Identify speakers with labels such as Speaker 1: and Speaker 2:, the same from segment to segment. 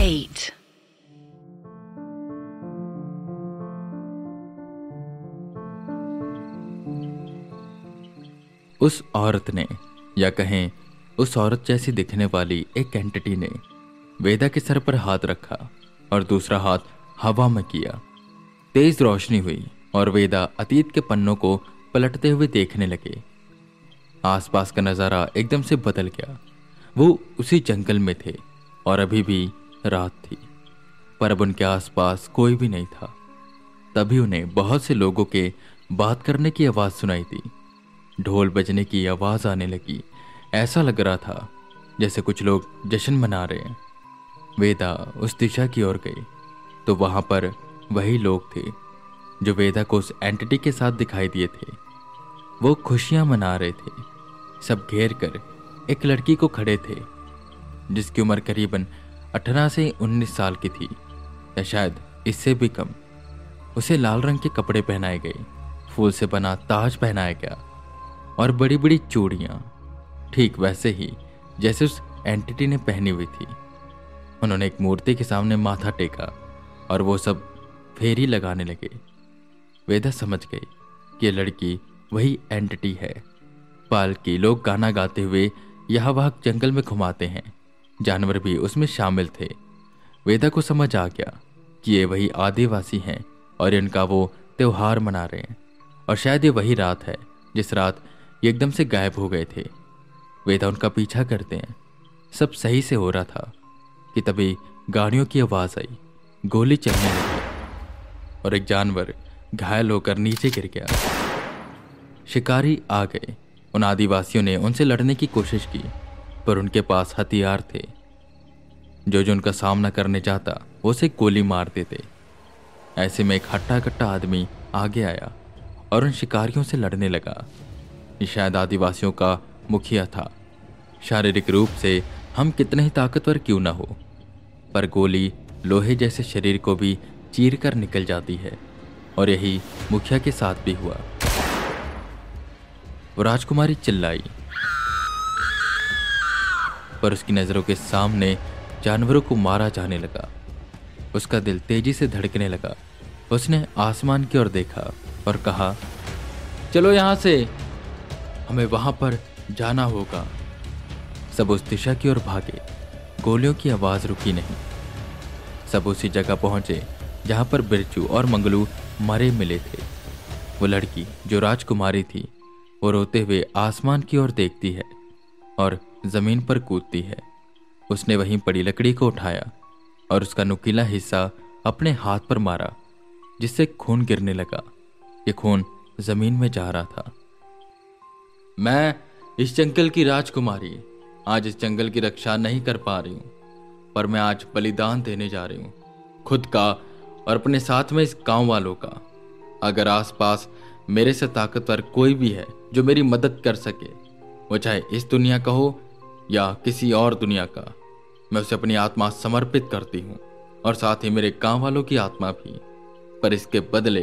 Speaker 1: 8.
Speaker 2: उस औरत ने, या कहें उस औरत जैसी दिखने वाली एक एंटिटी ने वेदा के सर पर हाथ रखा और दूसरा हाथ हवा में किया। तेज रोशनी हुई और वेदा अतीत के पन्नों को पलटते हुए देखने लगे। आसपास का नजारा एकदम से बदल गया। वो उसी जंगल में थे और अभी भी रात थी, पर अब उनके आसपास कोई भी नहीं था। तभी उन्हें बहुत से लोगों के बात करने की आवाज सुनाई दी। ढोल बजने की आवाज आने लगी। ऐसा लग रहा था जैसे कुछ लोग जश्न मना रहे हैं। वेदा उस दिशा की ओर गई तो वहां पर वही लोग थे जो वेदा को उस एंटिटी के साथ दिखाई दिए थे। वो खुशियां मना रहे थे। सब घेर कर एक लड़की को खड़े थे जिसकी उम्र करीबन 18 से 19 साल की थी, या शायद इससे भी कम। उसे लाल रंग के कपड़े पहनाए गए, फूल से बना ताज पहनाया गया और बड़ी बड़ी चूड़ियां, ठीक वैसे ही जैसे उस एंटिटी ने पहनी हुई थी। उन्होंने एक मूर्ति के सामने माथा टेका और वो सब फेरी लगाने लगे। वेदा समझ गई कि ये लड़की वही एंटिटी है। पालकी लोग गाना गाते हुए यहाँ वहाँ जंगल में घुमाते हैं। जानवर भी उसमें शामिल थे। वेदा को समझ आ गया कि ये वही आदिवासी हैं और इनका वो त्योहार मना रहे हैं, और शायद ये वही रात है जिस रात ये एकदम से गायब हो गए थे। वेदा उनका पीछा करते हैं। सब सही से हो रहा था कि तभी गाड़ियों की आवाज आई, गोली चलने लगी और एक जानवर घायल होकर नीचे गिर गया। शिकारी आ गए। उन आदिवासियों ने उनसे लड़ने की कोशिश की, पर उनके पास हथियार थे। जो उनका सामना करने जाता वो उसे गोली मार देते। ऐसे में एक हट्टा कट्टा आदमी आगे आया और उन शिकारियों से लड़ने लगा। ये शायद आदिवासियों का मुखिया था। शारीरिक रूप से हम कितने ही ताकतवर क्यों ना हो, पर गोली लोहे जैसे शरीर को भी चीर कर निकल जाती है, और यही मुखिया के साथ भी हुआ। वो राजकुमारी चिल्लाई, पर उसकी नजरों के सामने जानवरों को मारा जाने लगा। उसका दिल तेजी से धड़कने लगा। उसने आसमान की ओर देखा और कहा, चलो यहां से, हमें वहां पर जाना होगा। सब उस दिशा की ओर भागे। गोलियों की आवाज रुकी नहीं। सब उसी जगह पहुंचे जहां पर बिरजू और मंगलू मरे मिले थे। वो लड़की जो राजकुमारी थी, वो रोते हुए आसमान की ओर देखती है और जमीन पर कूदती है। उसने वहीं पड़ी लकड़ी को उठाया और उसका नुकीला हिस्सा अपने हाथ पर मारा, जिससे खून गिरने लगा। ये खून जमीन में जा रहा था। मैं इस जंगल की राजकुमारी आज इस जंगल की रक्षा नहीं कर पा रही हूं, पर मैं आज बलिदान देने जा रही हूं, खुद का और अपने साथ में इस गांव वालों का। अगर आसपास मेरे से ताकतवर कोई भी है जो मेरी मदद कर सके, वो चाहे इस दुनिया का हो या किसी और दुनिया का, मैं उसे अपनी आत्मा समर्पित करती हूँ, और साथ ही मेरे गांव वालों की आत्मा भी। पर इसके बदले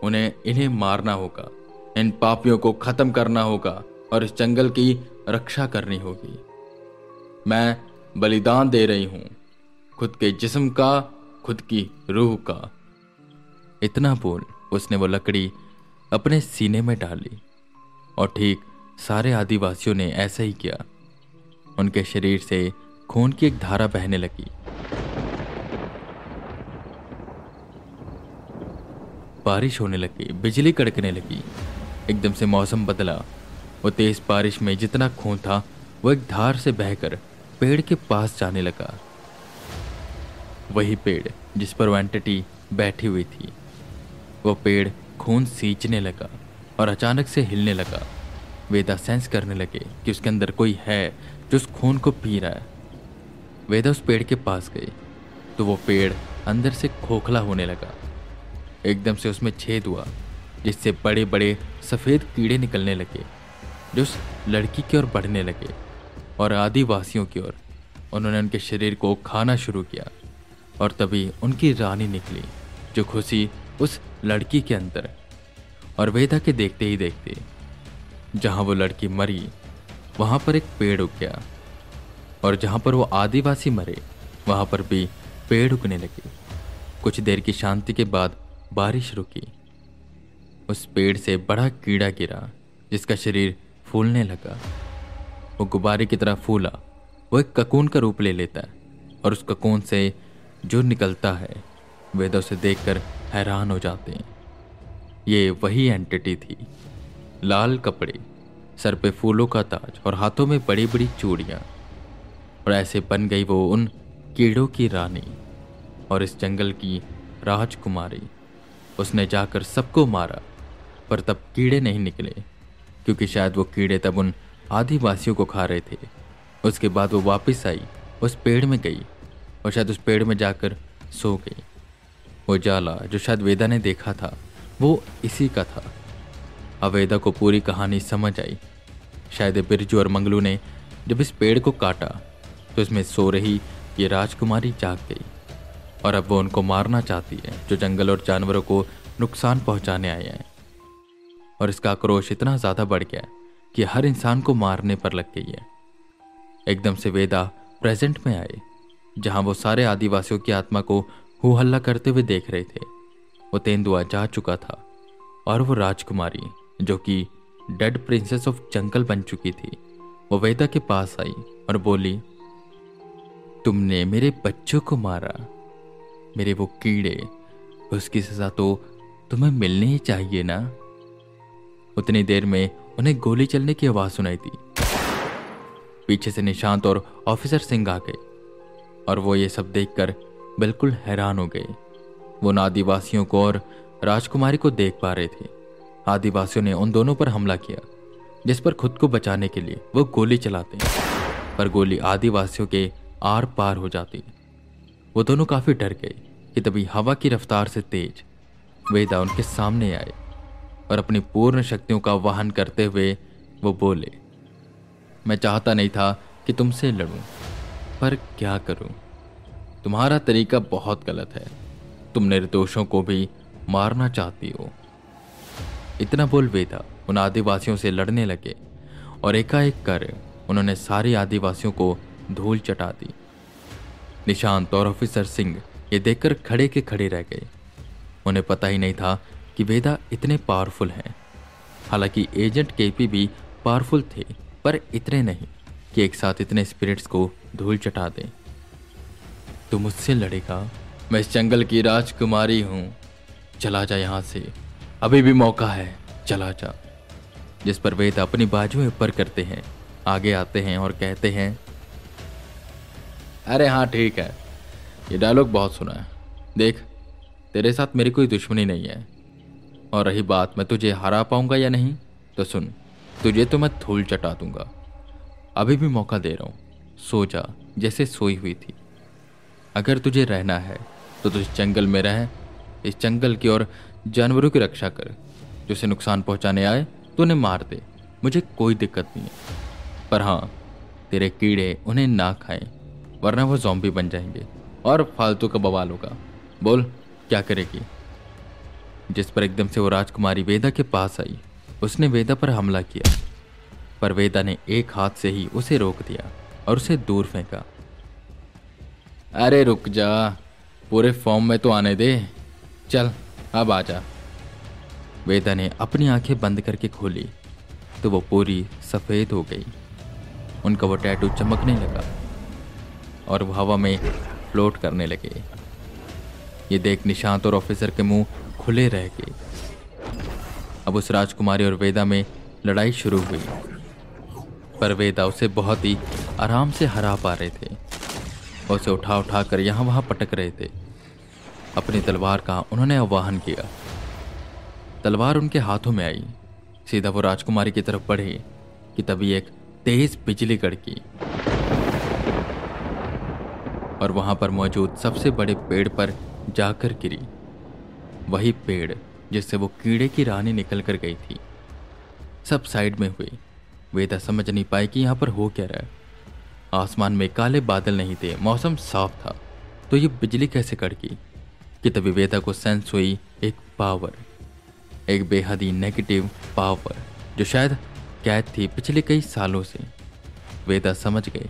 Speaker 2: इन्हें मारना होगा, इन पापियों को खत्म करना होगा और इस जंगल की रक्षा करनी होगी। मैं बलिदान दे रही हूं, खुद के जिस्म का, खुद की रूह का। इतना बोल उसने वो लकड़ी अपने सीने में डाली, और ठीक सारे आदिवासियों ने ऐसा ही किया। उनके शरीर से खून की एक धारा बहने लगी। बारिश होने लगी, बिजली कड़कने लगी। एकदम से मौसम बदला। वो तेज बारिश में जितना खून था वो एक धार से बहकर पेड़ के पास जाने लगा। वही पेड़ जिस पर वो एंटिटी बैठी हुई थी। वो पेड़ खून सींचने लगा और अचानक से हिलने लगा। वेदा सेंस करने लगे कि उसके अंदर कोई है जो उस खून को पी रहा है। वेदा उस पेड़ के पास गई तो वो पेड़ अंदर से खोखला होने लगा। एकदम से उसमें छेद हुआ, जिससे बड़े बड़े सफ़ेद कीड़े निकलने लगे जो उस लड़की की ओर बढ़ने लगे और आदिवासियों की ओर। उन्होंने उनके शरीर को खाना शुरू किया, और तभी उनकी रानी निकली जो घुसी उस लड़की के अंदर। और वेदा के देखते ही देखते जहां वो लड़की मरी वहां पर एक पेड़ उग गया, और जहां पर वो आदिवासी मरे वहां पर भी पेड़ उगने लगे। कुछ देर की शांति के बाद बारिश रुकी। उस पेड़ से बड़ा कीड़ा गिरा जिसका शरीर फूलने लगा। वो गुब्बारे की तरह फूला। वो एक ककून का रूप ले लेता है और उस ककून से जो निकलता है वेदा उसे देखकर हैरान हो जाते हैं। ये वही एंटिटी थी। लाल कपड़े, सर पे फूलों का ताज और हाथों में बड़ी बड़ी चूड़ियां। और ऐसे बन गई वो उन कीड़ों की रानी और इस जंगल की राजकुमारी। उसने जाकर सबको मारा पर तब कीड़े नहीं निकले, क्योंकि शायद वो कीड़े तब उन आदिवासियों को खा रहे थे। उसके बाद वो वापस आई, उस पेड़ में गई और शायद उस पेड़ में जाकर सो गई। वो जाला जो शायद वेदा ने देखा था वो इसी का था। अब वेदा को पूरी कहानी समझ आई। शायद बिरजू और मंगलू ने जब इस पेड़ को काटा तो इसमें सो रही ये राजकुमारी जाग गई और अब वो उनको मारना चाहती है जो जंगल और जानवरों को नुकसान पहुंचाने आए हैं। और इसका आक्रोश इतना ज्यादा बढ़ गया कि हर इंसान को मारने पर लग गई है। एकदम से वेदा प्रेजेंट में आए जहां वो सारे आदिवासियों की आत्मा को हु हल्ला करते हुए देख रहे थे। वो तेंदुआ जा चुका था और वो राजकुमारी जो कि डेड प्रिंसेस ऑफ जंगल बन चुकी थी, वो वेदा के पास आई और बोली, तुमने मेरे बच्चों को मारा, मेरे वो कीड़े, उसकी सजा तो तुम्हें मिलनी ही चाहिए ना। उतनी देर में उन्हें गोली चलने की आवाज सुनाई दी। पीछे से निशांत और ऑफिसर सिंह आ गए और वो ये सब देखकर बिल्कुल हैरान हो गए। वो उन आदिवासियों को और राजकुमारी को देख पा रहे थे। आदिवासियों ने उन दोनों पर हमला किया जिस पर खुद को बचाने के लिए वो गोली चलाते हैं, पर गोली आदिवासियों के आर पार हो जाती। वो दोनों काफी डर गए कि तभी हवा की रफ्तार से तेज वेदा उनके सामने आए और अपनी पूर्ण शक्तियों का वाहन करते हुए वो बोले, मैं चाहता नहीं था कि तुमसे लड़ूं, पर क्या करूं, तुम्हारा तरीका बहुत गलत है। तुम निर्दोषों को भी मारना चाहती हो। इतना बोल वेदा उन आदिवासियों से लड़ने लगे और एकाएक कर उन्होंने सारे आदिवासियों को धूल चटा दी। निशांत और ऑफिसर सिंह ये देखकर खड़े के खड़े रह गए। उन्हें पता ही नहीं था कि वेदा इतने पावरफुल हैं। हालांकि एजेंट केपी भी पावरफुल थे, पर इतने नहीं कि एक साथ इतने स्पिरिट्स को धूल चटा दें। तू मुझसे लड़ेगा? मैं इस जंगल की राजकुमारी हूं। चला जा यहां से, अभी भी मौका है, चला जा। जिस पर वेद अपनी बाजुएं ऊपर करते हैं, आगे आते हैं और कहते हैं, अरे हाँ ठीक है, ये डायलॉग बहुत सुना है। देख, तेरे साथ मेरी कोई दुश्मनी नहीं है, और रही बात मैं तुझे हरा पाऊंगा या नहीं, तो सुन, तुझे तो मैं धूल चटा दूंगा। अभी भी मौका दे रहा हूं, सो जा जैसे सोई हुई थी। अगर तुझे रहना है तो तू इस जंगल में रह, इस जंगल की और जानवरों की रक्षा कर। जो उसे नुकसान पहुंचाने आए तो उन्हें मार दे, मुझे कोई दिक्कत नहीं है। पर हाँ, तेरे कीड़े उन्हें ना खाएं, वरना वो ज़ॉम्बी बन जाएंगे और फालतू का बवाल होगा। बोल क्या करेगी? जिस पर एकदम से वो राजकुमारी वेदा के पास आई। उसने वेदा पर हमला किया, पर वेदा ने एक हाथ से ही उसे रोक दिया और उसे दूर फेंका। अरे रुक जा, पूरे फॉर्म में तो आने दे, चल अब आ जा। वेदा ने अपनी आंखें बंद करके खोली तो वो पूरी सफ़ेद हो गई। उनका वो टैटू चमकने लगा और वो हवा में फ्लोट करने लगे। ये देख निशांत और ऑफिसर के मुंह खुले रह गए। अब उस राजकुमारी और वेदा में लड़ाई शुरू हुई, पर वेदा उसे बहुत ही आराम से हरा पा रहे थे। उसे उठा उठा कर यहाँ वहाँ पटक रहे थे। अपनी तलवार का उन्होंने आवाहन किया। तलवार उनके हाथों में आई, सीधा वो राजकुमारी की तरफ बढ़े कि तभी एक तेज बिजली कड़की और वहां पर मौजूद सबसे बड़े पेड़ पर जाकर गिरी। वही पेड़ जिससे वो कीड़े की रानी निकल कर गई थी। सब साइड में हुए। वेदा समझ नहीं पाई कि यहाँ पर हो क्या रहा है। आसमान में काले बादल नहीं थे, मौसम साफ था, तो ये बिजली कैसे कड़की कि तभी वेदा को सेंस हुई एक पावर, एक बेहद ही नेगेटिव पावर जो शायद कैद थी पिछले कई सालों से। वेदा समझ गए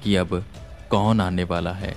Speaker 2: कि अब कौन आने वाला है।